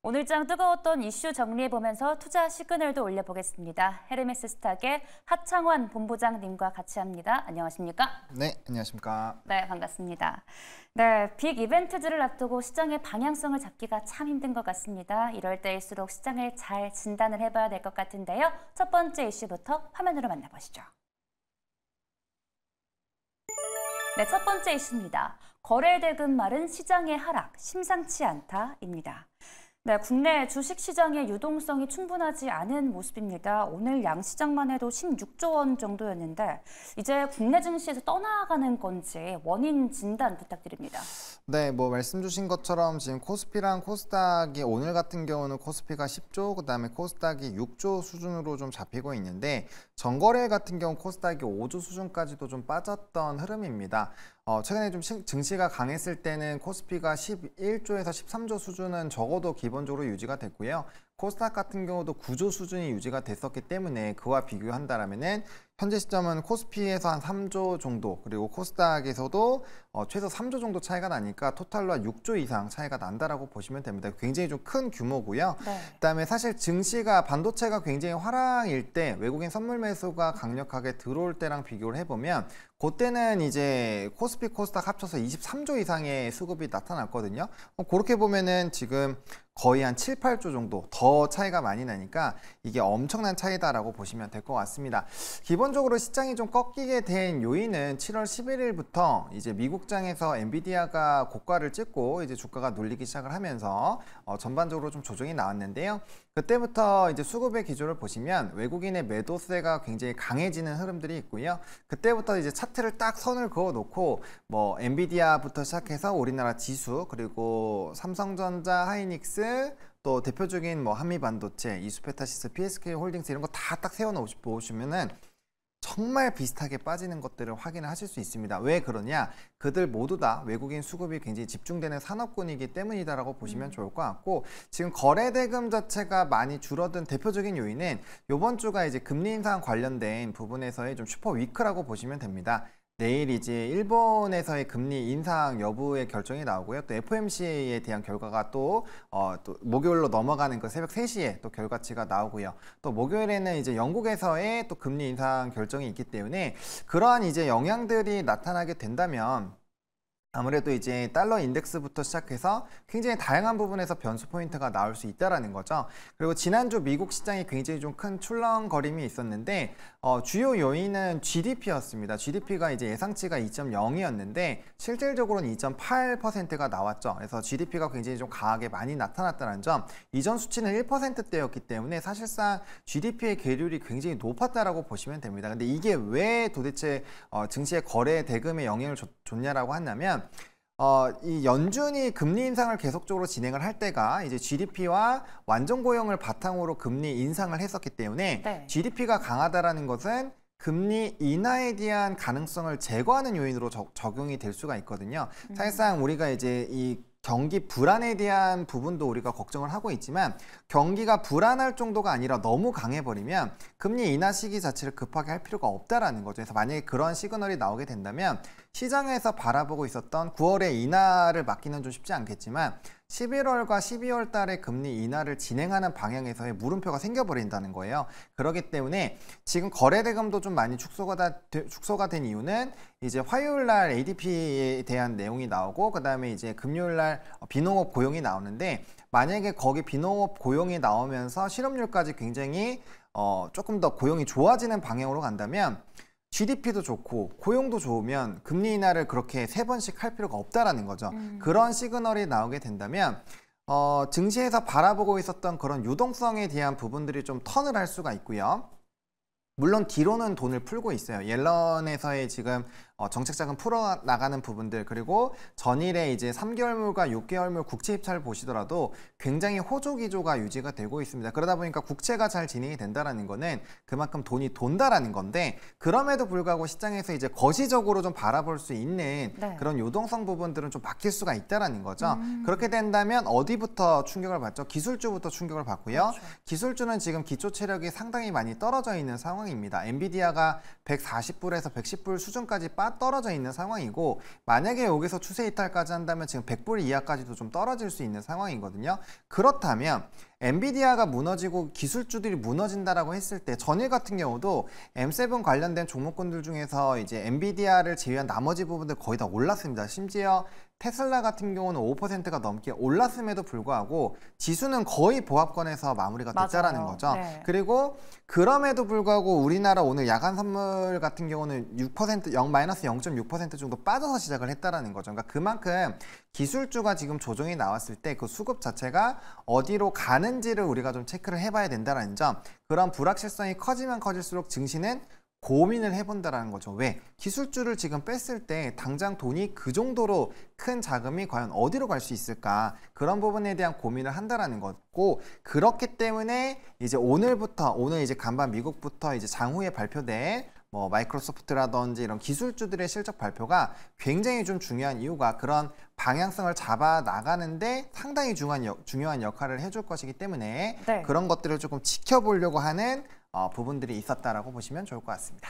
오늘장 뜨거웠던 이슈 정리해보면서 투자 시그널도 올려보겠습니다. 헤르메스 스탁의 하창환 본부장님과 같이 합니다. 안녕하십니까? 네, 안녕하십니까? 네, 반갑습니다. 네, 빅 이벤트들을 앞두고 시장의 방향성을 잡기가 참 힘든 것 같습니다. 이럴 때일수록 시장을 잘 진단을 해봐야 될 것 같은데요. 첫 번째 이슈부터 화면으로 만나보시죠. 네, 첫 번째 이슈입니다. 거래대금 마른 시장의 하락, 심상치 않다입니다. 네, 국내 주식시장의 유동성이 충분하지 않은 모습입니다. 오늘 양시장만 해도 16조 원 정도였는데 이제 국내 증시에서 떠나가는 건지 원인 진단 부탁드립니다. 네, 말씀 주신 것처럼 지금 코스피랑 코스닥이 오늘 같은 경우는 코스피가 10조, 그다음에 코스닥이 6조 수준으로 좀 잡히고 있는데 전거래 같은 경우 코스닥이 5조 수준까지도 좀 빠졌던 흐름입니다. 최근에 좀 증시가 강했을 때는 코스피가 11조에서 13조 수준은 적어도 기본적으로 유지가 됐고요. 코스닥 같은 경우도 9조 수준이 유지가 됐었기 때문에 그와 비교한다면은 현재 시점은 코스피에서 한 3조 정도, 그리고 코스닥에서도 최소 3조 정도 차이가 나니까 토탈로 한 6조 이상 차이가 난다라고 보시면 됩니다. 굉장히 좀 큰 규모고요. 네. 그다음에 사실 증시가 반도체가 굉장히 화랑일 때 외국인 선물 매수가 강력하게 들어올 때랑 비교를 해보면 그때는 이제 코스피, 코스닥 합쳐서 23조 이상의 수급이 나타났거든요. 그렇게 보면은 지금 거의 한 7, 8조 정도 더 차이가 많이 나니까 이게 엄청난 차이다라고 보시면 될 것 같습니다. 기본적으로 시장이 좀 꺾이게 된 요인은 7월 11일부터 이제 미국장에서 엔비디아가 고가를 찍고 이제 주가가 눌리기 시작을 하면서 전반적으로 좀 조정이 나왔는데요. 그때부터 이제 수급의 기조를 보시면 외국인의 매도세가 굉장히 강해지는 흐름들이 있고요. 그때부터 이제 차트를 딱 선을 그어 놓고 엔비디아부터 시작해서 우리나라 지수, 그리고 삼성전자, 하이닉스, 또 대표적인 한미반도체, 이수페타시스, PSK 홀딩스 이런 거 다 딱 세워 놓으시면은 정말 비슷하게 빠지는 것들을 확인을 하실 수 있습니다. 왜 그러냐? 그들 모두 다 외국인 수급이 굉장히 집중되는 산업군이기 때문이다라고 보시면 좋을 것 같고, 지금 거래대금 자체가 많이 줄어든 대표적인 요인은 이번 주가 이제 금리 인상 관련된 부분에서의 좀 슈퍼 위크라고 보시면 됩니다. 내일 이제 일본에서의 금리 인상 여부의 결정이 나오고요. 또 FOMC에 대한 결과가 또 목요일로 넘어가는 그 새벽 3시에 또 결과치가 나오고요. 또 목요일에는 이제 영국에서의 또 금리 인상 결정이 있기 때문에 그러한 이제 영향들이 나타나게 된다면 아무래도 이제 달러 인덱스부터 시작해서 굉장히 다양한 부분에서 변수 포인트가 나올 수 있다라는 거죠. 그리고 지난주 미국 시장이 굉장히 좀 큰 출렁거림이 있었는데 주요 요인은 GDP였습니다. GDP가 이제 예상치가 2.0이었는데 실질적으로는 2.8%가 나왔죠. 그래서 GDP가 굉장히 좀 강하게 많이 나타났다는 점, 이전 수치는 1%대였기 때문에 사실상 GDP의 계율이 굉장히 높았다라고 보시면 됩니다. 근데 이게 왜 도대체 증시의 거래 대금에 영향을 줬냐라고 한다면 이 연준이 금리 인상을 계속적으로 진행을 할 때가 이제 GDP와 완전 고용을 바탕으로 금리 인상을 했었기 때문에 네. GDP가 강하다라는 것은 금리 인하에 대한 가능성을 제거하는 요인으로 적용이 될 수가 있거든요. 사실상 우리가 이제 이 경기 불안에 대한 부분도 우리가 걱정을 하고 있지만 경기가 불안할 정도가 아니라 너무 강해버리면 금리 인하 시기 자체를 급하게 할 필요가 없다라는 거죠. 그래서 만약에 그런 시그널이 나오게 된다면 시장에서 바라보고 있었던 9월의 인하를 막기는 좀 쉽지 않겠지만 11월과 12월 달에 금리 인하를 진행하는 방향에서의 물음표가 생겨버린다는 거예요. 그렇기 때문에 지금 거래대금도 좀 많이 축소가 된 이유는 이제 화요일 날 ADP에 대한 내용이 나오고 그다음에 이제 금요일 날 비농업 고용이 나오는데 만약에 거기 비농업 고용이 나오면서 실업률까지 굉장히 조금 더 고용이 좋아지는 방향으로 간다면 GDP도 좋고 고용도 좋으면 금리 인하를 그렇게 3번씩 할 필요가 없다라는 거죠. 그런 시그널이 나오게 된다면 증시에서 바라보고 있었던 그런 유동성에 대한 부분들이 좀 턴을 할 수가 있고요. 물론 뒤로는 돈을 풀고 있어요. 옐런에서의 지금 정책 자금 풀어나가는 부분들, 그리고 전일에 이제 3개월물과 6개월물 국채 입찰을 보시더라도 굉장히 호조 기조가 유지가 되고 있습니다. 그러다 보니까 국채가 잘 진행이 된다라는 거는 그만큼 돈이 돈다라는 건데, 그럼에도 불구하고 시장에서 이제 거시적으로 좀 바라볼 수 있는 네. 그런 유동성 부분들은 좀 바뀔 수가 있다라는 거죠. 그렇게 된다면 어디부터 충격을 받죠? 기술주부터 충격을 받고요. 그렇죠. 기술주는 지금 기초 체력이 상당히 많이 떨어져 있는 상황입니다. 엔비디아가 140불에서 110불 수준까지 빠져 떨어져 있는 상황이고 만약에 여기서 추세 이탈까지 한다면 지금 100불 이하까지도 좀 떨어질 수 있는 상황이거든요. 그렇다면 엔비디아가 무너지고 기술주들이 무너진다라고 했을 때 전일 같은 경우도 M7 관련된 종목군들 중에서 이제 엔비디아를 제외한 나머지 부분들 거의 다 올랐습니다. 심지어 테슬라 같은 경우는 5%가 넘게 올랐음에도 불구하고 지수는 거의 보합권에서 마무리가 됐다라는 거죠. 네. 그리고 그럼에도 불구하고 우리나라 오늘 야간 선물 같은 경우는 6%, 마이너스 0.6% 정도 빠져서 시작을 했다라는 거죠. 그러니까 그만큼 기술주가 지금 조정이 나왔을 때 그 수급 자체가 어디로 가는지를 우리가 좀 체크를 해봐야 된다는 점. 그런 불확실성이 커지면 커질수록 증시는 고민을 해본다라는 거죠. 왜? 기술주를 지금 뺐을 때 당장 돈이 그 정도로 큰 자금이 과연 어디로 갈 수 있을까? 그런 부분에 대한 고민을 한다라는 거고, 그렇기 때문에 이제 오늘부터, 오늘 이제 간밤 미국부터 이제 장후에 발표된 뭐 마이크로소프트라든지 이런 기술주들의 실적 발표가 굉장히 좀 중요한 이유가 그런 방향성을 잡아 나가는데 상당히 중요한 역할을 해줄 것이기 때문에 네. 그런 것들을 조금 지켜보려고 하는 부분들이 있었다라고 보시면 좋을 것 같습니다.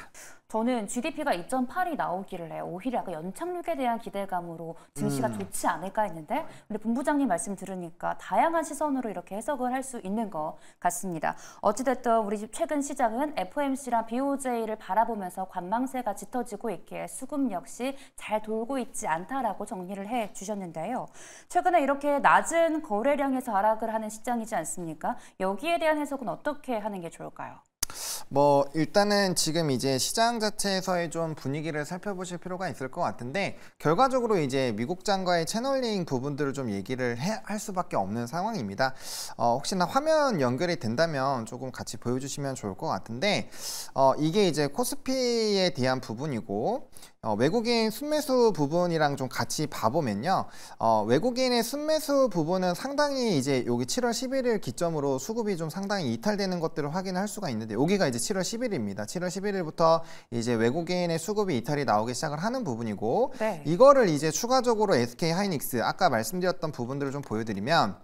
저는 GDP가 2.8이 나오기를 해요. 오히려 약간 연착륙에 대한 기대감으로 증시가 좋지 않을까 했는데 근데 본부장님 말씀 들으니까 다양한 시선으로 이렇게 해석을 할 수 있는 것 같습니다. 어찌됐든 우리 최근 시장은 FOMC랑 BOJ를 바라보면서 관망세가 짙어지고 있기에 수급 역시 잘 돌고 있지 않다라고 정리를 해주셨는데요. 최근에 이렇게 낮은 거래량에서 하락을 하는 시장이지 않습니까? 여기에 대한 해석은 어떻게 하는 게 좋을까요? 뭐 일단은 지금 이제 시장 자체에서의 좀 분위기를 살펴보실 필요가 있을 것 같은데 결과적으로 이제 미국장과의 채널링 부분들을 좀 얘기를 할 수밖에 없는 상황입니다. 혹시나 화면 연결이 된다면 조금 같이 보여주시면 좋을 것 같은데 이게 이제 코스피에 대한 부분이고 외국인 순매수 부분이랑 좀 같이 봐보면요. 외국인의 순매수 부분은 상당히 이제 여기 7월 11일 기점으로 수급이 좀 상당히 이탈되는 것들을 확인할 수가 있는데 여기가 이제 7월 10일입니다. 7월 11일부터 이제 외국인의 수급이 이탈이 나오기 시작을 하는 부분이고 네. 이거를 이제 추가적으로 SK 하이닉스 아까 말씀드렸던 부분들을 좀 보여드리면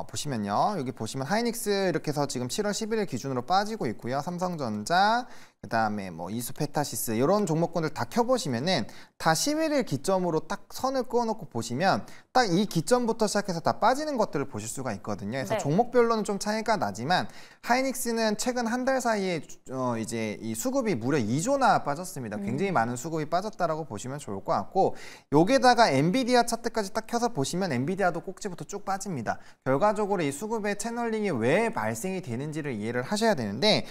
보시면요. 여기 보시면 하이닉스 이렇게 해서 지금 7월 11일 기준으로 빠지고 있고요. 삼성전자, 그 다음에 뭐 이수페타시스 이런 종목군들 다 켜보시면은 다 11일 기점으로 딱 선을 그어놓고 보시면 딱 이 기점부터 시작해서 다 빠지는 것들을 보실 수가 있거든요. 그래서 네. 종목별로는 좀 차이가 나지만 하이닉스는 최근 한 달 사이에 이제 이 수급이 무려 2조나 빠졌습니다. 굉장히 많은 수급이 빠졌다라고 보시면 좋을 것 같고 여기에다가 엔비디아 차트까지 딱 켜서 보시면 엔비디아도 꼭지부터 쭉 빠집니다. 결과적으로 이 수급의 채널링이 왜 발생이 되는지를 이해를 하셔야 되는데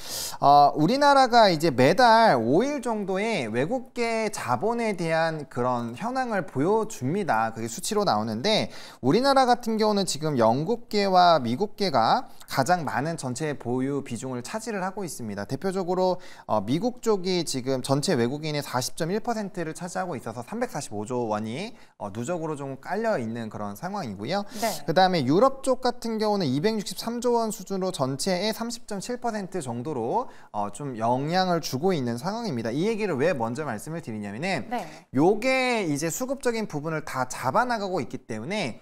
우리나라가 이제 매달 5일 정도의 외국계 자본에 대한 그런 현황을 보여줍니다. 그게 수치로 나오는데 우리나라 같은 경우는 지금 영국계와 미국계가 가장 많은 전체 보유 비중을 차지를 하고 있습니다. 대표적으로 미국 쪽이 지금 전체 외국인의 40.1%를 차지하고 있어서 345조 원이 누적으로 좀 깔려 있는 그런 상황이고요. 네. 그 다음에 유럽 쪽 같은 경우는 263조 원 수준으로 전체의 30.7% 정도로 좀 영향을 주고 있는 상황입니다. 이 얘기를 왜 먼저 말씀을 드리냐면은 네. 요게 이제 수급적인 부분을 다 잡아나가고 있기 때문에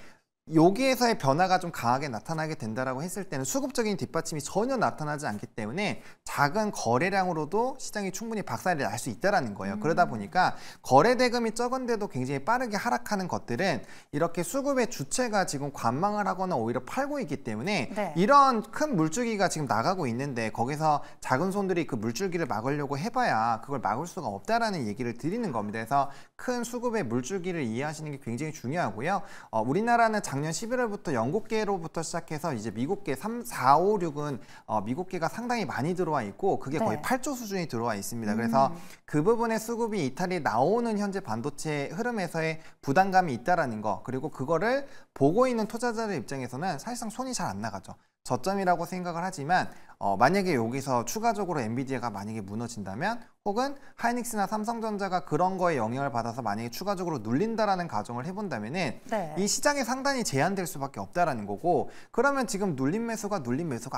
여기에서의 변화가 좀 강하게 나타나게 된다라고 했을 때는 수급적인 뒷받침이 전혀 나타나지 않기 때문에 작은 거래량으로도 시장이 충분히 박살이 날 수 있다라는 거예요. 그러다 보니까 거래 대금이 적은데도 굉장히 빠르게 하락하는 것들은 이렇게 수급의 주체가 지금 관망을 하거나 오히려 팔고 있기 때문에 네. 이런 큰 물줄기가 지금 나가고 있는데 거기서 작은 손들이 그 물줄기를 막으려고 해봐야 그걸 막을 수가 없다라는 얘기를 드리는 겁니다. 그래서 큰 수급의 물줄기를 이해하시는 게 굉장히 중요하고요. 우리나라는 작년 11월부터 영국계로부터 시작해서 이제 미국계 3, 4, 5, 6은 미국계가 상당히 많이 들어와 있고 그게 거의 네. 8조 수준이 들어와 있습니다. 그래서 그 부분의 수급이 이탈이 나오는 현재 반도체 흐름에서의 부담감이 있다라는 거 그리고 그거를 보고 있는 투자자들 입장에서는 사실상 손이 잘 안 나가죠. 저점이라고 생각을 하지만 만약에 여기서 추가적으로 엔비디아가 만약에 무너진다면 혹은 하이닉스나 삼성전자가 그런 거에 영향을 받아서 만약에 추가적으로 눌린다라는 가정을 해본다면은 네. 이 시장이 상당히 제한될 수밖에 없다라는 거고 그러면 지금 눌린 매수가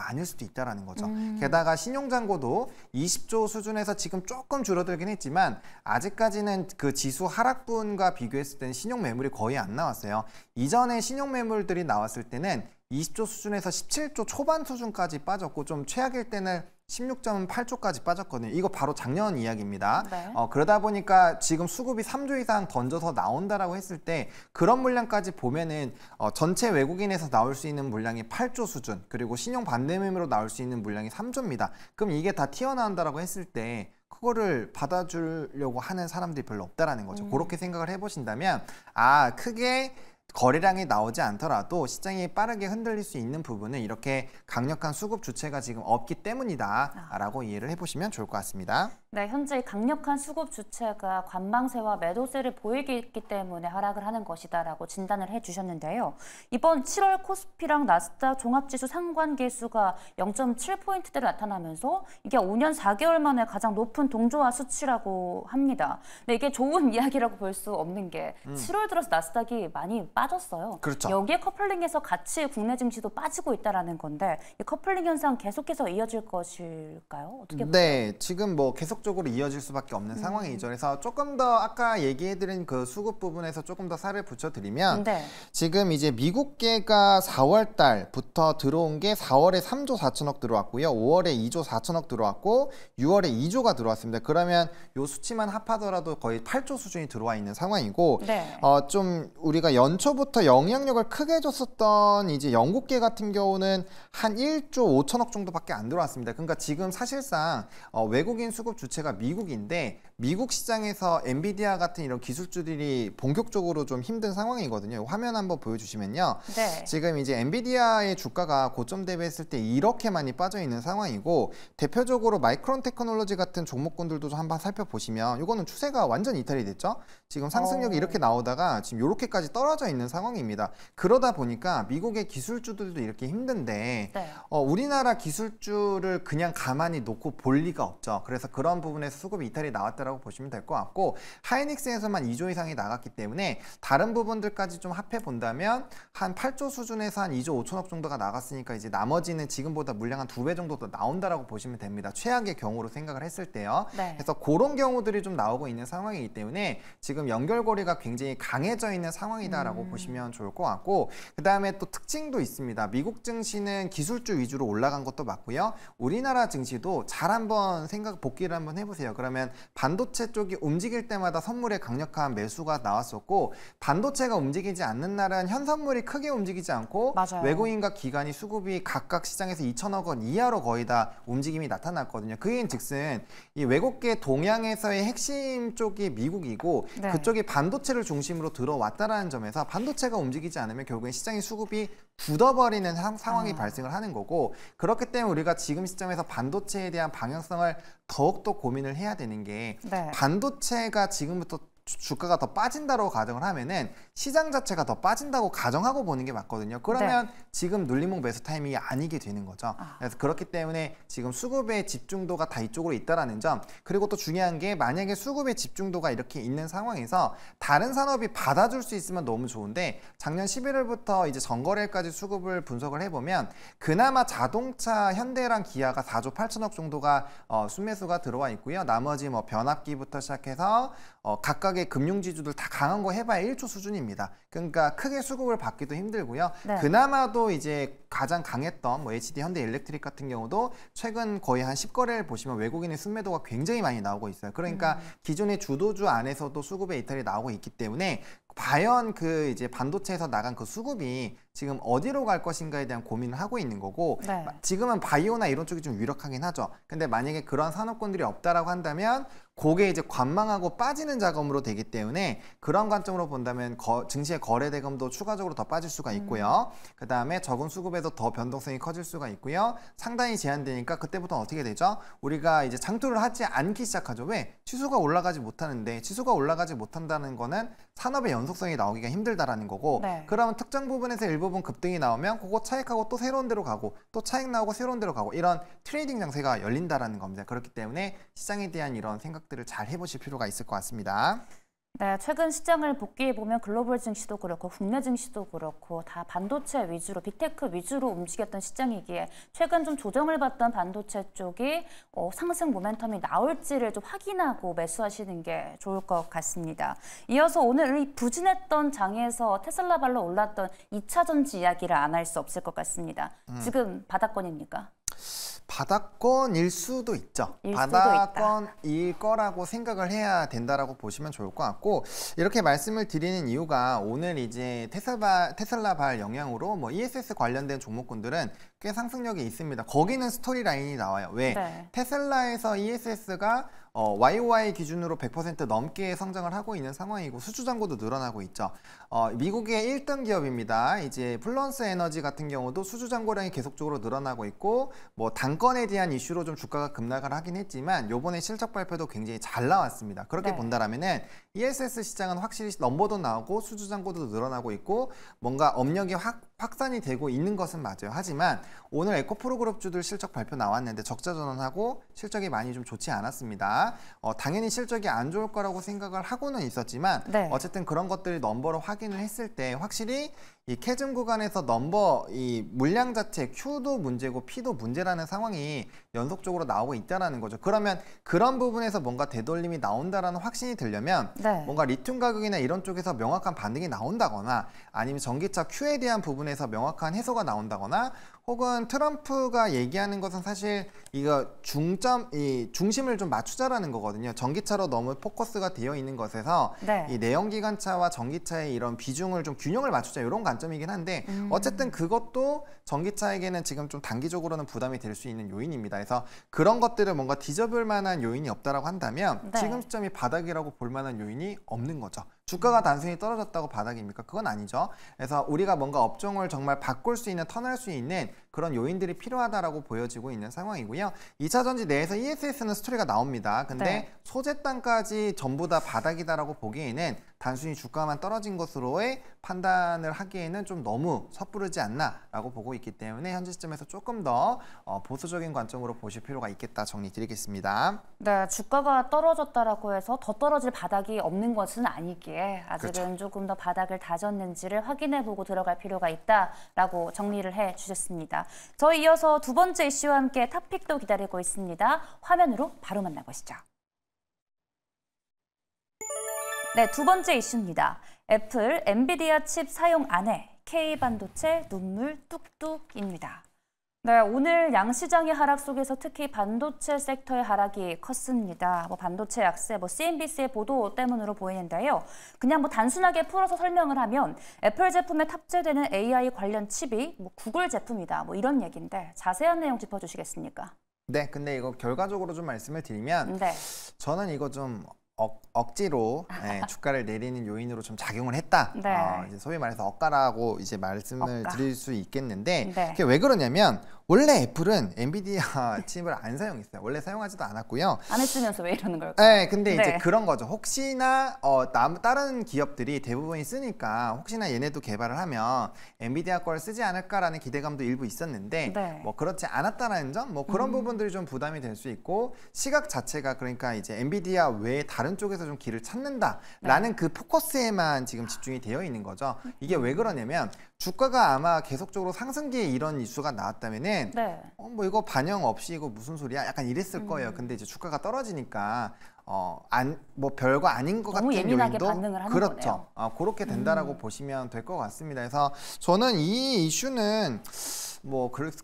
아닐 수도 있다라는 거죠. 게다가 신용잔고도 20조 수준에서 지금 조금 줄어들긴 했지만 아직까지는 그 지수 하락분과 비교했을 때는 신용 매물이 거의 안 나왔어요. 이전에 신용 매물들이 나왔을 때는 20조 수준에서 17조 초반 수준까지 빠졌고 좀 최악일 때는 16.8조까지 빠졌거든요. 이거 바로 작년 이야기입니다. 네. 그러다 보니까 지금 수급이 3조 이상 던져서 나온다라고 했을 때 그런 물량까지 보면은 전체 외국인에서 나올 수 있는 물량이 8조 수준, 그리고 신용 반대매매로 나올 수 있는 물량이 3조입니다. 그럼 이게 다 튀어나온다라고 했을 때 그거를 받아주려고 하는 사람들이 별로 없다라는 거죠. 그렇게 생각을 해보신다면 크게 거래량이 나오지 않더라도 시장이 빠르게 흔들릴 수 있는 부분은 이렇게 강력한 수급 주체가 지금 없기 때문이다라고 이해를 해보시면 좋을 것 같습니다. 네, 현재 강력한 수급 주체가 관망세와 매도세를 보이기 있기 때문에 하락을 하는 것이다라고 진단을 해주셨는데요. 이번 7월 코스피랑 나스닥 종합지수 상관계수가 0.7포인트대로 나타나면서 이게 5년 4개월 만에 가장 높은 동조화 수치라고 합니다. 근데 이게 좋은 이야기라고 볼 수 없는 게 7월 들어서 나스닥이 많이 빠졌어요. 그렇죠. 여기에 커플링해서 같이 국내 증시도 빠지고 있다라는 건데 이 커플링 현상 계속해서 이어질 것일까요? 어떻게 보세요? 네, 지금 뭐 계속적으로 이어질 수밖에 없는 상황이죠. 그래서 조금 더 아까 얘기해드린 그 수급 부분에서 조금 더 살을 붙여드리면 네. 지금 이제 미국계가 4월 달부터 들어온 게 4월에 3조 4천억 들어왔고요. 5월에 2조 4천억 들어왔고 6월에 2조가 들어왔습니다. 그러면 요 수치만 합하더라도 거의 8조 수준이 들어와 있는 상황이고 네. 좀 우리가 연초부터 영향력을 크게 줬었던 이제 영국계 같은 경우는 한 1조 5천억 정도밖에 안 들어왔습니다. 그러니까 지금 사실상 외국인 수급 주체가 미국인데 미국 시장에서 엔비디아 같은 이런 기술주들이 본격적으로 좀 힘든 상황이거든요. 화면 한번 보여주시면요. 네. 지금 이제 엔비디아의 주가가 고점 대비했을 때 이렇게 많이 빠져 있는 상황이고 대표적으로 마이크론 테크놀로지 같은 종목군들도 좀 한번 살펴보시면 이거는 추세가 완전 이탈이 됐죠. 지금 상승력이 이렇게 나오다가 지금 이렇게까지 떨어져 있는 상황입니다. 그러다 보니까 미국의 기술주들도 이렇게 힘든데 네. 우리나라 기술주를 그냥 가만히 놓고 볼 리가 없죠. 그래서 그런 부분에서 수급 이탈이 나왔다라고 보시면 될 것 같고 하이닉스에서만 2조 이상이 나갔기 때문에 다른 부분들까지 좀 합해 본다면 한 8조 수준에서 한 2조 5천억 정도가 나갔으니까 이제 나머지는 지금보다 물량 한 2배 정도 더 나온다라고 보시면 됩니다. 최악의 경우로 생각을 했을 때요. 네. 그래서 그런 경우들이 좀 나오고 있는 상황이기 때문에 지금 연결고리가 굉장히 강해져 있는 상황이다라고 보시면 좋을 것 같고 그 다음에 또 특징도 있습니다. 미국 증시는 기술주 위주로 올라간 것도 맞고요. 우리나라 증시도 잘 한번 복기를 한번 해보세요. 그러면 반도체 쪽이 움직일 때마다 선물에 강력한 매수가 나왔었고 반도체가 움직이지 않는 날은 현선물이 크게 움직이지 않고 맞아요. 외국인과 기관이 수급이 각각 시장에서 2천억 원 이하로 거의 다 움직임이 나타났거든요. 그인즉슨 이 외국계 동양에서의 핵심 쪽이 미국이고 네. 그쪽이 반도체를 중심으로 들어왔다라는 점에서 반도체가 움직이지 않으면 결국엔 시장의 수급이 굳어버리는 상황이 발생을 하는 거고 그렇기 때문에 우리가 지금 시점에서 반도체에 대한 방향성을 더욱더 고민을 해야 되는 게 네. 반도체가 지금부터 주가가 더 빠진다고 가정을 하면은 시장 자체가 더 빠진다고 가정하고 보는 게 맞거든요. 그러면 지금 눌림목 매수 타이밍이 아니게 되는 거죠. 그래서 그렇기 때문에 지금 수급의 집중도가 다 이쪽으로 있다라는 점 그리고 또 중요한 게 만약에 수급의 집중도가 이렇게 있는 상황에서 다른 산업이 받아줄 수 있으면 너무 좋은데 작년 11월부터 이제 전거래일까지 수급을 분석을 해보면 그나마 자동차 현대랑 기아가 4조 8천억 정도가 순매수가 들어와 있고요. 나머지 뭐 변압기부터 시작해서 각각의 금융지주들 다 강한 거 해봐야 1조 수준입니다. 그러니까 크게 수급을 받기도 힘들고요. 네. 그나마도 이제 가장 강했던 뭐 HD 현대일렉트릭 같은 경우도 최근 거의 한 10거래를 보시면 외국인의 순매도가 굉장히 많이 나오고 있어요. 그러니까 기존의 주도주 안에서도 수급의 이탈이 나오고 있기 때문에 과연 그 이제 반도체에서 나간 그 수급이 지금 어디로 갈 것인가에 대한 고민을 하고 있는 거고 네. 지금은 바이오나 이런 쪽이 좀 유력하긴 하죠. 근데 만약에 그런 산업군들이 없다라고 한다면 그게 이제 관망하고 빠지는 작업으로 되기 때문에 그런 관점으로 본다면 증시의 거래 대금도 추가적으로 더 빠질 수가 있고요. 그 다음에 적은 수급에도 더 변동성이 커질 수가 있고요. 상당히 제한되니까 그때부터 어떻게 되죠? 우리가 이제 장투를 하지 않기 시작하죠. 왜? 지수가 올라가지 못하는데 지수가 올라가지 못한다는 거는 산업의 연속성이 나오기가 힘들다라는 거고 네. 그러면 특정 부분에서 일부분 급등이 나오면 그거 차익하고 또 새로운 데로 가고 또 차익 나오고 새로운 데로 가고 이런 트레이딩 장세가 열린다라는 겁니다. 그렇기 때문에 시장에 대한 이런 생각들을 잘 해보실 필요가 있을 것 같습니다. 네, 최근 시장을 복귀해보면 글로벌 증시도 그렇고 국내 증시도 그렇고 다 반도체 위주로 빅테크 위주로 움직였던 시장이기에 최근 좀 조정을 받던 반도체 쪽이 상승 모멘텀이 나올지를 좀 확인하고 매수하시는 게 좋을 것 같습니다. 이어서 오늘 이 부진했던 장에서 테슬라 발로 올랐던 2차 전지 이야기를 안 할 수 없을 것 같습니다. 지금 바닥권입니까? 바닥권일 수도 있죠. 일 수도 바닥권일 거라고 생각을 해야 된다라고 보시면 좋을 것 같고, 이렇게 말씀을 드리는 이유가 오늘 이제 테슬라발 영향으로 뭐 ESS 관련된 종목군들은 꽤 상승력이 있습니다. 거기는 스토리 라인이 나와요. 왜? 네. 테슬라에서 ESS가 YOY 기준으로 100% 넘게 성장을 하고 있는 상황이고 수주 잔고도 늘어나고 있죠. 미국의 1등 기업입니다. 이제 플런스 에너지 같은 경우도 수주 잔고량이 계속적으로 늘어나고 있고 뭐 단건에 대한 이슈로 좀 주가가 급락을 하긴 했지만 요번에 실적 발표도 굉장히 잘 나왔습니다. 그렇게 네. 본다라면은 ESS 시장은 확실히 넘버도 나오고 수주 잔고도 늘어나고 있고 뭔가 업력이 확산이 되고 있는 것은 맞아요. 하지만 오늘 에코프로그룹주들 실적 발표 나왔는데 적자 전환하고 실적이 많이 좀 좋지 않았습니다. 당연히 실적이 안 좋을 거라고 생각을 하고는 있었지만 네. 어쨌든 그런 것들이 넘버로 확인을 했을 때 확실히 이 캐즘 구간에서 이 물량 자체 Q도 문제고 P도 문제라는 상황이 연속적으로 나오고 있다는 거죠. 그러면 그런 부분에서 뭔가 되돌림이 나온다라는 확신이 들려면 네. 뭔가 리튬 가격이나 이런 쪽에서 명확한 반등이 나온다거나 아니면 전기차 Q에 대한 부분에서 명확한 해소가 나온다거나 혹은 트럼프가 얘기하는 것은 사실 이거 중심을 좀 맞추자라는 거거든요. 전기차로 너무 포커스가 되어 있는 것에서 네. 이 내연기관차와 전기차의 이런 비중을 좀 균형을 맞추자 이런 관점이긴 한데 어쨌든 그것도 전기차에게는 지금 좀 단기적으로는 부담이 될 수 있는 요인입니다. 그래서 그런 것들을 뭔가 뒤져볼 만한 요인이 없다라고 한다면 네. 지금 시점이 바닥이라고 볼 만한 요인이 없는 거죠. 주가가 단순히 떨어졌다고 바닥입니까? 그건 아니죠. 그래서 우리가 뭔가 업종을 정말 바꿀 수 있는, 턴할 수 있는 그런 요인들이 필요하다라고 보여지고 있는 상황이고요. 2차전지 내에서 ESS는 스토리가 나옵니다. 근데 네. 소재단까지 전부 다 바닥이다라고 보기에는 단순히 주가만 떨어진 것으로의 판단을 하기에는 좀 너무 섣부르지 않나라고 보고 있기 때문에 현재 시점에서 조금 더 보수적인 관점으로 보실 필요가 있겠다 정리드리겠습니다. 네, 주가가 떨어졌다라고 해서 더 떨어질 바닥이 없는 것은 아니기에 아직은 그렇죠. 조금 더 바닥을 다졌는지를 확인해보고 들어갈 필요가 있다라고 정리를 해주셨습니다. 저희 이어서 두 번째 이슈와 함께 탑픽도 기다리고 있습니다. 화면으로 바로 만나보시죠. 네, 두 번째 이슈입니다. 애플, 엔비디아 칩 사용 안해, K반도체 눈물 뚝뚝입니다. 네, 오늘 양시장의 하락 속에서 특히 반도체 섹터의 하락이 컸습니다. 반도체 약세, CNBC의 보도 때문으로 보이는데요. 그냥 단순하게 풀어서 설명을 하면 애플 제품에 탑재되는 AI 관련 칩이 구글 제품이다. 이런 얘기인데 자세한 내용 짚어주시겠습니까? 네, 근데 이거 결과적으로 좀 말씀을 드리면 네. 저는 이거 좀 억지로 주가를 내리는 요인으로 좀 작용을 했다. 네. 이제 소위 말해서 억가라고 이제 말씀을 억가. 드릴 수 있겠는데 네. 그게 왜 그러냐면 원래 애플은 엔비디아 칩을 안 사용했어요. 원래 사용하지도 않았고요. 안 했으면서 왜 이러는 걸까요? 네, 근데 이제 네. 그런 거죠. 혹시나 다른 기업들이 대부분이 쓰니까 혹시나 얘네도 개발을 하면 엔비디아 걸 쓰지 않을까라는 기대감도 일부 있었는데 네. 그렇지 않았다라는 점, 그런 부분들이 좀 부담이 될 수 있고 시각 자체가 그러니까 이제 엔비디아 외에 다른 쪽에서 좀 길을 찾는다라는 그 포커스에만 지금 집중이 되어 있는 거죠. 이게 왜 그러냐면 주가가 아마 계속적으로 상승기에 이런 이슈가 나왔다면은 네. 이거 반영 없이 이거 무슨 소리야? 약간 이랬을 거예요. 근데 이제 주가가 떨어지니까 별거 아닌 것 너무 같은 예민하게 요인도 반응을 하는 그렇죠. 거네요. 그렇게 된다라고 보시면 될 것 같습니다. 그래서 저는 이 이슈는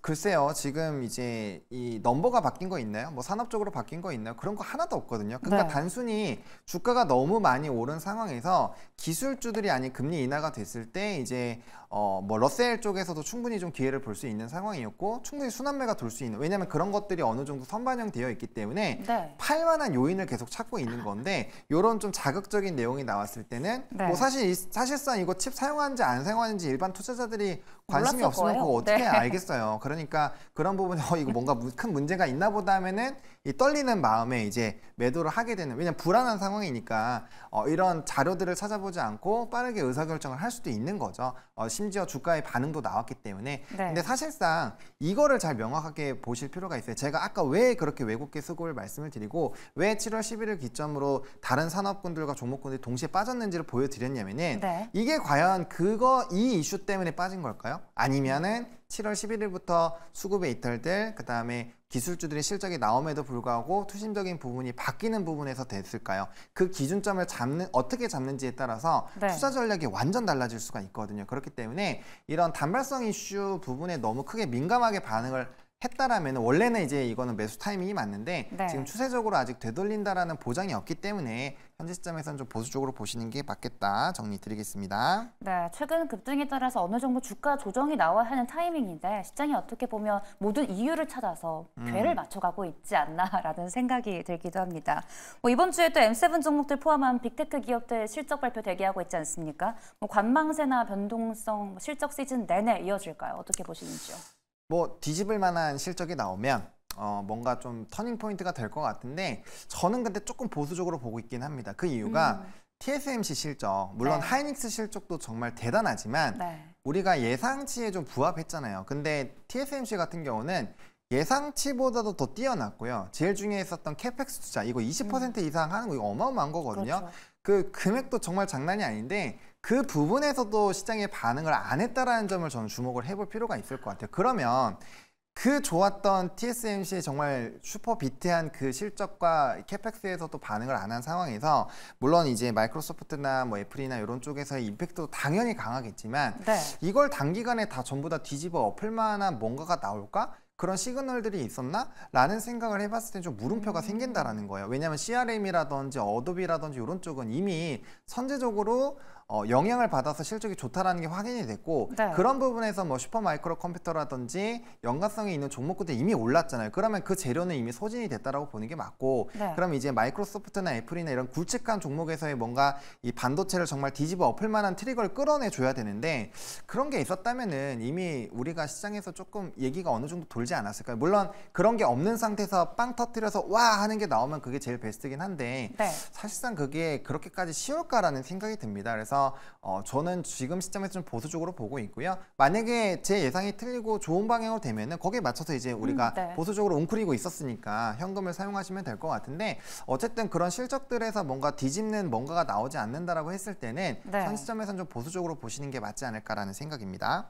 글쎄요. 지금 이제 이 넘버가 바뀐 거 있나요? 산업적으로 바뀐 거 있나요? 그런 거 하나도 없거든요. 그러니까 네. 단순히 주가가 너무 많이 오른 상황에서 기술주들이 아닌 금리 인하가 됐을 때 이제 러셀 쪽에서도 충분히 좀 기회를 볼 수 있는 상황이었고 충분히 순환매가 돌 수 있는, 왜냐하면 그런 것들이 어느 정도 선반영되어 있기 때문에 네. 팔 만한 요인을 계속 찾고 있는 건데 이런 좀 자극적인 내용이 나왔을 때는 네. 사실상 이거 칩 사용하는지 안 사용하는지 일반 투자자들이 관심이 몰랐을 없으면 거예요. 그거 어떻게 네. 알겠어요. 그러니까 그런 부분에 이거 뭔가 큰 문제가 있나 보다 하면은 이 떨리는 마음에 이제 매도를 하게 되는, 왜냐면 불안한 상황이니까 이런 자료들을 찾아보지 않고 빠르게 의사결정을 할 수도 있는 거죠. 심지어 주가의 반응도 나왔기 때문에. 네. 근데 사실상 이거를 잘 명확하게 보실 필요가 있어요. 제가 아까 왜 그렇게 외국계 수급을 말씀을 드리고 왜 7월 11일 기점으로 다른 산업군들과 종목군들이 동시에 빠졌는지를 보여드렸냐면은 네. 이게 과연 이 이슈 때문에 빠진 걸까요? 아니면은 7월 11일부터 수급에 이탈될 그다음에 기술주들의 실적이 나옴에도 불구하고 투심적인 부분이 바뀌는 부분에서 됐을까요? 그 기준점을 어떻게 잡는지에 따라서 네. 투자 전략이 완전 달라질 수가 있거든요. 그렇기 때문에 이런 단발성 이슈 부분에 너무 크게 민감하게 반응을 했다라면 원래는 이제 이거는 매수 타이밍이 맞는데 네. 지금 추세적으로 아직 되돌린다라는 보장이 없기 때문에 현재 시점에서는 좀 보수적으로 보시는 게 맞겠다 정리 드리겠습니다. 네, 최근 급등에 따라서 어느 정도 주가 조정이 나와야 하는 타이밍인데 시장이 어떻게 보면 모든 이유를 찾아서 궤를 맞춰가고 있지 않나라는 생각이 들기도 합니다. 뭐 이번 주에 또 M7 종목들 포함한 빅테크 기업들 실적 발표 대기하고 있지 않습니까? 뭐 관망세나 변동성 실적 시즌 내내 이어질까요? 어떻게 보시는지요? 뭐 뒤집을 만한 실적이 나오면 뭔가 좀 터닝 포인트가 될 것 같은데 저는 근데 조금 보수적으로 보고 있긴 합니다. 그 이유가 TSMC 실적, 물론 네. 하이닉스 실적도 정말 대단하지만 네. 우리가 예상치에 좀 부합했잖아요. 근데 TSMC 같은 경우는 예상치보다도 더 뛰어났고요. 제일 중요해 있었던 캐펙스 투자, 이거 20% 이상 하는 거 이거 어마어마한 거거든요. 그렇죠. 그 금액도 정말 장난이 아닌데 그 부분에서도 시장의 반응을 안 했다라는 점을 저는 주목을 해볼 필요가 있을 것 같아요. 그러면 그 좋았던 TSMC의 정말 슈퍼 비트한 그 실적과 캐펙스에서도 반응을 안 한 상황에서 물론 이제 마이크로소프트나 뭐 애플이나 이런 쪽에서의 임팩트도 당연히 강하겠지만 네. 이걸 단기간에 다 전부 다 뒤집어 엎을 만한 뭔가가 나올까? 그런 시그널들이 있었나? 라는 생각을 해봤을 때 좀 물음표가 생긴다라는 거예요. 왜냐하면 CRM이라든지 어도비라든지 이런 쪽은 이미 선제적으로 영향을 받아서 실적이 좋다라는 게 확인이 됐고 네. 그런 부분에서 뭐 슈퍼마이크로 컴퓨터라든지 연관성이 있는 종목들이 이미 올랐잖아요. 그러면 그 재료는 이미 소진이 됐다라고 보는 게 맞고 네. 그럼 이제 마이크로소프트나 애플이나 이런 굵직한 종목에서의 뭔가 이 반도체를 정말 뒤집어 엎을 만한 트리거를 끌어내 줘야 되는데 그런 게 있었다면은 이미 우리가 시장에서 조금 얘기가 어느 정도 돌지 않았을까요? 물론 그런 게 없는 상태에서 빵 터뜨려서 와 하는 게 나오면 그게 제일 베스트긴 한데 네. 사실상 그게 그렇게까지 쉬울까라는 생각이 듭니다. 그래서 저는 지금 시점에서 좀 보수적으로 보고 있고요. 만약에 제 예상이 틀리고 좋은 방향으로 되면은 거기에 맞춰서 이제 우리가 네. 보수적으로 웅크리고 있었으니까 현금을 사용하시면 될 것 같은데 어쨌든 그런 실적들에서 뭔가 뒤집는 뭔가가 나오지 않는다라고 했을 때는 네. 현 시점에서는 좀 보수적으로 보시는 게 맞지 않을까라는 생각입니다.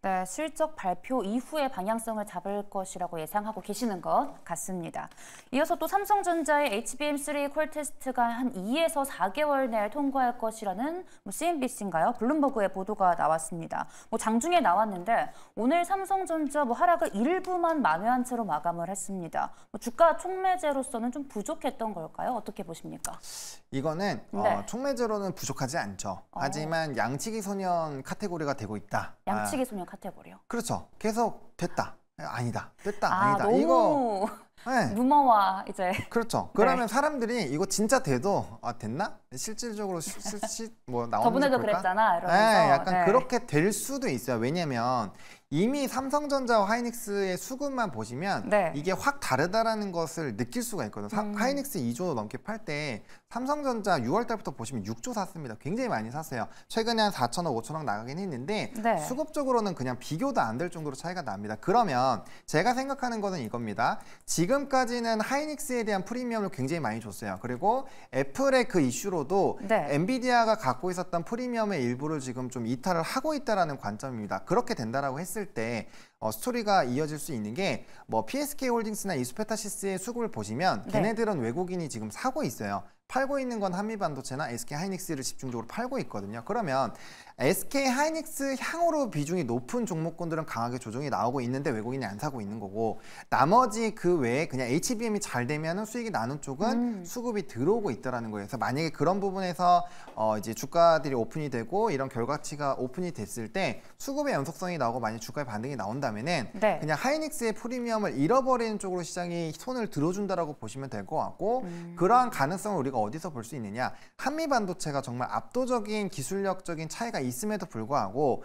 네, 실적 발표 이후에 방향성을 잡을 것이라고 예상하고 계시는 것 같습니다. 이어서 또 삼성전자의 HBM3 콜 테스트가 한 2에서 4개월 내에 통과할 것이라는 CNBC인가요? 블룸버그의 보도가 나왔습니다. 뭐 장중에 나왔는데 오늘 삼성전자 하락을 일부만 만회한 채로 마감을 했습니다. 주가 촉매제로서는 좀 부족했던 걸까요? 어떻게 보십니까? 이거는 네. 촉매제로는 부족하지 않죠. 하지만 양치기 소년 카테고리가 되고 있다. 양치기 소년 카테고리요. 그렇죠. 계속 됐다. 아니다. 됐다. 아, 아니다. 너무 이거 네. 루머와 이제 그렇죠. 그러면 사람들이 이거 진짜 돼도 됐나? 실질적으로 뭐 나오는지 저번에도 볼까? 그랬잖아 이러면서. 네, 약간 네. 그렇게 될 수도 있어요. 왜냐면 이미 삼성전자와 하이닉스의 수급만 보시면 네. 이게 확 다르다라는 것을 느낄 수가 있거든요. 하이닉스 2조 넘게 팔 때 삼성전자 6월 달부터 보시면 6조 샀습니다. 굉장히 많이 샀어요. 최근에 한 4천억, 5천억 나가긴 했는데 네. 수급적으로는 그냥 비교도 안 될 정도로 차이가 납니다. 그러면 제가 생각하는 것은 이겁니다. 지금까지는 하이닉스에 대한 프리미엄을 굉장히 많이 줬어요. 그리고 애플의 그 이슈로도 네. 엔비디아가 갖고 있었던 프리미엄의 일부를 지금 좀 이탈을 하고 있다라는 관점입니다. 그렇게 된다라고 했을 때 스토리가 이어질 수 있는 게 뭐 PSK 홀딩스나 이스페타시스의 수급을 보시면 네. 걔네들은 외국인이 지금 사고 있어요. 팔고 있는 건 한미반도체나 SK 하이닉스를 집중적으로 팔고 있거든요. 그러면 SK 하이닉스 향으로 비중이 높은 종목군들은 강하게 조정이 나오고 있는데 외국인이 안 사고 있는 거고 나머지 그 외에 그냥 HBM이 잘 되면은 수익이 나는 쪽은 수급이 들어오고 있다라는 거예요. 그래서 만약에 그런 부분에서 이제 주가들이 오픈이 되고 이런 결과치가 오픈이 됐을 때 수급의 연속성이 나오고 만약 주가의 반등이 나온다면은 네. 그냥 하이닉스의 프리미엄을 잃어버리는 쪽으로 시장이 손을 들어준다라고 보시면 될 것 같고 그러한 가능성을 우리가 어디서 볼 수 있느냐? 한미 반도체가 정말 압도적인 기술력적인 차이가 있음에도 불구하고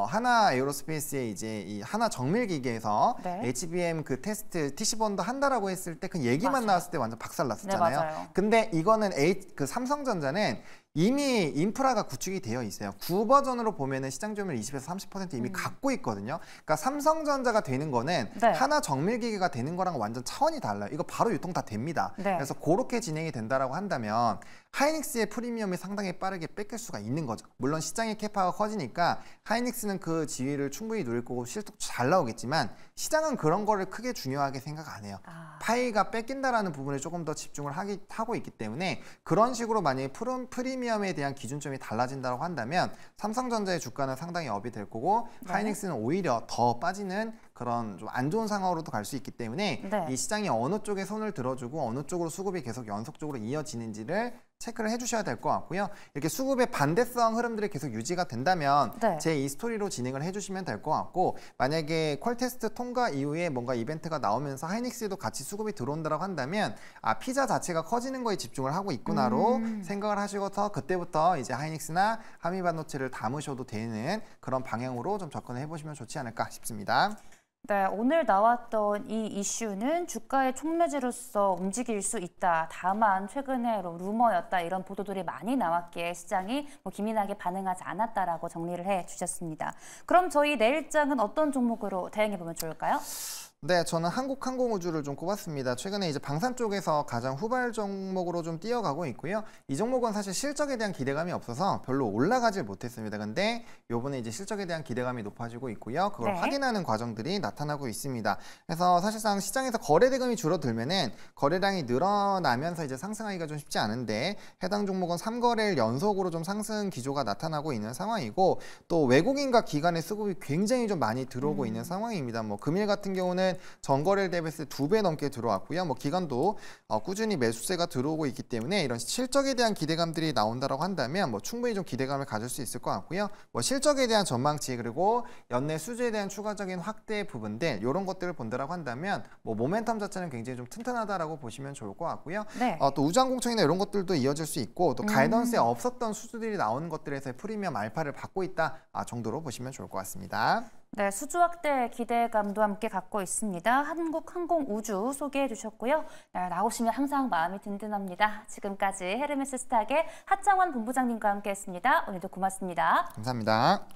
하나 에어로스페이스의 이제 이 하나 정밀 기계에서 네. HBM 그 테스트 TC-번도 한다라고 했을 때 그 얘기만 맞아요. 나왔을 때 완전 박살났었잖아요. 네, 맞아요. 근데 이거는 그 삼성전자는 이미 인프라가 구축이 되어 있어요. 9버전으로 보면은 시장 점유율 20에서 30% 이미 갖고 있거든요. 그러니까 삼성전자가 되는 거는 네. 하나 정밀 기계가 되는 거랑 완전 차원이 달라요. 이거 바로 유통 다 됩니다. 네. 그래서 그렇게 진행이 된다라고 한다면 하이닉스의 프리미엄이 상당히 빠르게 뺏길 수가 있는 거죠. 물론 시장의 캐파가 커지니까 하이닉스는 그 지위를 충분히 누릴 거고 실적도 잘 나오겠지만 시장은 그런 거를 크게 중요하게 생각 안 해요. 파이가 뺏긴다라는 부분에 조금 더 집중을 하고 있기 때문에 그런 식으로 만약에 프리미엄에 대한 기준점이 달라진다고 한다면 삼성전자의 주가는 상당히 업이 될 거고 네. 하이닉스는 오히려 더 빠지는 그런 좀 안 좋은 상황으로도 갈 수 있기 때문에 네. 이 시장이 어느 쪽에 손을 들어주고 어느 쪽으로 수급이 계속 연속적으로 이어지는지를 체크를 해주셔야 될 것 같고요. 이렇게 수급의 반대성 흐름들이 계속 유지가 된다면 네. 제 이 스토리로 진행을 해주시면 될 것 같고, 만약에 퀄 테스트 통과 이후에 뭔가 이벤트가 나오면서 하이닉스에도 같이 수급이 들어온다고 한다면 피자 자체가 커지는 거에 집중을 하고 있구나로 생각을 하시고서 그때부터 이제 하이닉스나 한미반도체를 담으셔도 되는 그런 방향으로 좀 접근을 해보시면 좋지 않을까 싶습니다. 네, 오늘 나왔던 이 이슈는 주가의 촉매제로서 움직일 수 있다. 다만 최근에 루머였다 이런 보도들이 많이 나왔기에 시장이 기민하게 반응하지 않았다라고 정리를 해주셨습니다. 그럼 저희 내일장은 어떤 종목으로 대응해보면 좋을까요? 네, 저는 한국항공우주를 좀 꼽았습니다. 최근에 이제 방산 쪽에서 가장 후발 종목으로 좀 뛰어가고 있고요. 이 종목은 사실 실적에 대한 기대감이 없어서 별로 올라가질 못했습니다. 근데 요번에 이제 실적에 대한 기대감이 높아지고 있고요. 그걸 네. 확인하는 과정들이 나타나고 있습니다. 그래서 사실상 시장에서 거래 대금이 줄어들면은 거래량이 늘어나면서 이제 상승하기가 좀 쉽지 않은데, 해당 종목은 3거래일 연속으로 좀 상승 기조가 나타나고 있는 상황이고, 또 외국인과 기관의 수급이 굉장히 좀 많이 들어오고 있는 상황입니다. 금일 같은 경우는 전거래일 대비해서 2배 넘게 들어왔고요. 기관도 꾸준히 매수세가 들어오고 있기 때문에 이런 실적에 대한 기대감들이 나온다라고 한다면 충분히 좀 기대감을 가질 수 있을 것 같고요. 실적에 대한 전망치, 그리고 연내 수주에 대한 추가적인 확대 부분들, 이런 것들을 본다라고 한다면 모멘텀 자체는 굉장히 좀 튼튼하다라고 보시면 좋을 것 같고요. 네. 또 우주항공청이나 이런 것들도 이어질 수 있고, 또 가이던스에 없었던 수주들이 나오는 것들에서 프리미엄 알파를 받고 있다 정도로 보시면 좋을 것 같습니다. 네, 수주 확대 기대감도 함께 갖고 있습니다. 한국항공우주 소개해 주셨고요. 네, 나오시면 항상 마음이 든든합니다. 지금까지 헤르메스 스탁의 하창원 본부장님과 함께했습니다. 오늘도 고맙습니다. 감사합니다.